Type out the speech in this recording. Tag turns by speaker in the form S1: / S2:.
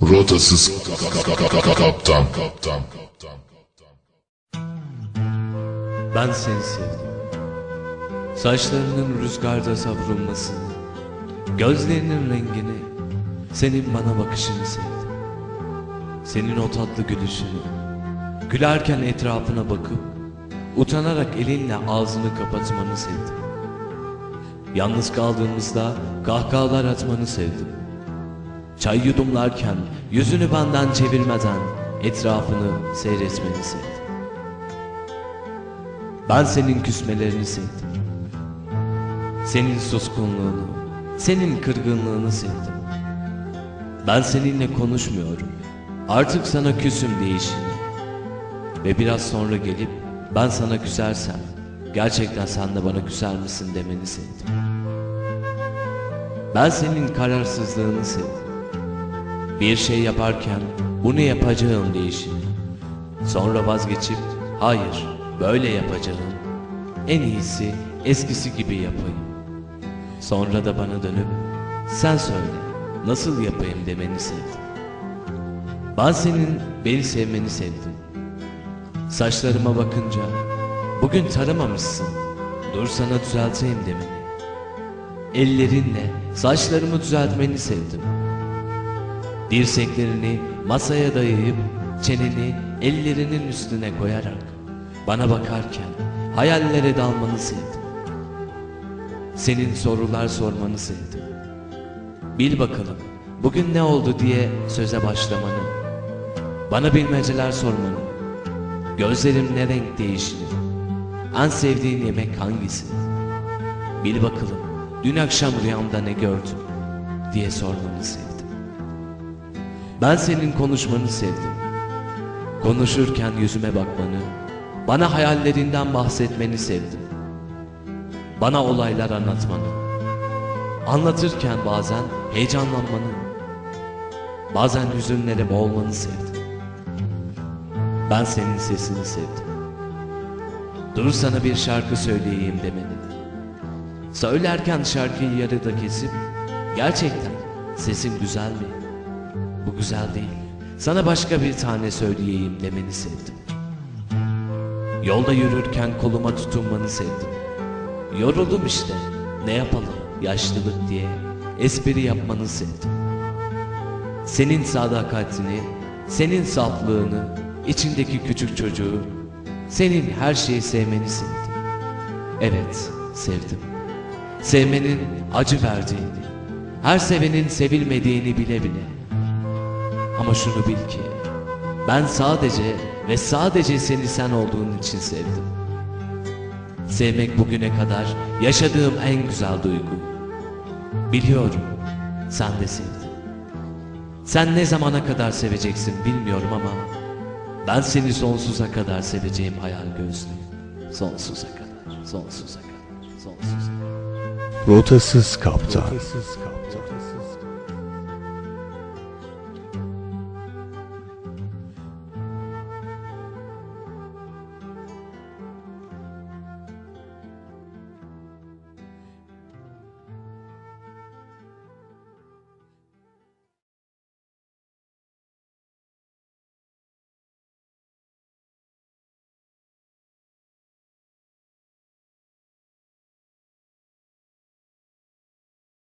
S1: Rotasız kaptan.
S2: Ben seni sevdim. Saçlarının rüzgarda savrulmasını, gözlerinin rengini, senin bana bakışını sevdim. Senin o tatlı gülüşünü, gülerken etrafına bakıp utanarak elinle ağzını kapatmanı sevdim. Yalnız kaldığımızda kahkahalar atmanı sevdim. Çay yudumlarken yüzünü benden çevirmeden etrafını seyretmeni sevdim. Ben senin küsmelerini sevdim. Senin suskunluğunu, senin kırgınlığını sevdim. Ben seninle konuşmuyorum. Artık sana küsüm değişini. Ve biraz sonra gelip ben sana küsersem gerçekten sen de bana küser misin demeni sevdim. Ben senin kararsızlığını sevdim. Bir şey yaparken bunu yapacağım değişini. Sonra vazgeçip hayır böyle yapacağım. En iyisi eskisi gibi yapayım. Sonra da bana dönüp sen söyle nasıl yapayım demeni sevdim. Ben senin beni sevmeni sevdim. Saçlarıma bakınca bugün taramamışsın, dur sana düzelteyim demeni. Ellerinle saçlarımı düzeltmeni sevdim. Dirseklerini masaya dayayıp çeneni ellerinin üstüne koyarak bana bakarken hayallere dalmanı sevdim. Senin sorular sormanı sevdim. Bil bakalım bugün ne oldu diye söze başlamanı, bana bilmeceler sormanı, gözlerim ne renk değişti, en sevdiğin yemek hangisi, bil bakalım dün akşam rüyamda ne gördün diye sormanı sevdim. Ben senin konuşmanı sevdim. Konuşurken yüzüme bakmanı, bana hayallerinden bahsetmeni sevdim. Bana olaylar anlatmanı, anlatırken bazen heyecanlanmanı, bazen hüzünlere boğulmanı sevdim. Ben senin sesini sevdim. Dur sana bir şarkı söyleyeyim demeni. Söylerken şarkıyı yarıda kesip gerçekten sesim güzel mi? Bu güzel değil. Sana başka bir tane söyleyeyim demeni sevdim. Yolda yürürken koluma tutunmanı sevdim. Yoruldum işte, ne yapalım yaşlılık diye espri yapmanı sevdim. Senin sadakatini, senin saflığını, içindeki küçük çocuğu, senin her şeyi sevmeni sevdim. Evet, sevdim. Sevmenin acı verdiğini, her sevenin sevilmediğini bile bile. Ama şunu bil ki ben sadece ve sadece seni sen olduğun için sevdim. Sevmek bugüne kadar yaşadığım en güzel duygu. Biliyorum sen de sevdin. Sen ne zamana kadar seveceksin bilmiyorum ama ben seni sonsuza kadar seveceğim hayal gözlüyüm. Sonsuza kadar, sonsuza kadar, sonsuza kadar.
S3: Rotasız kaptan.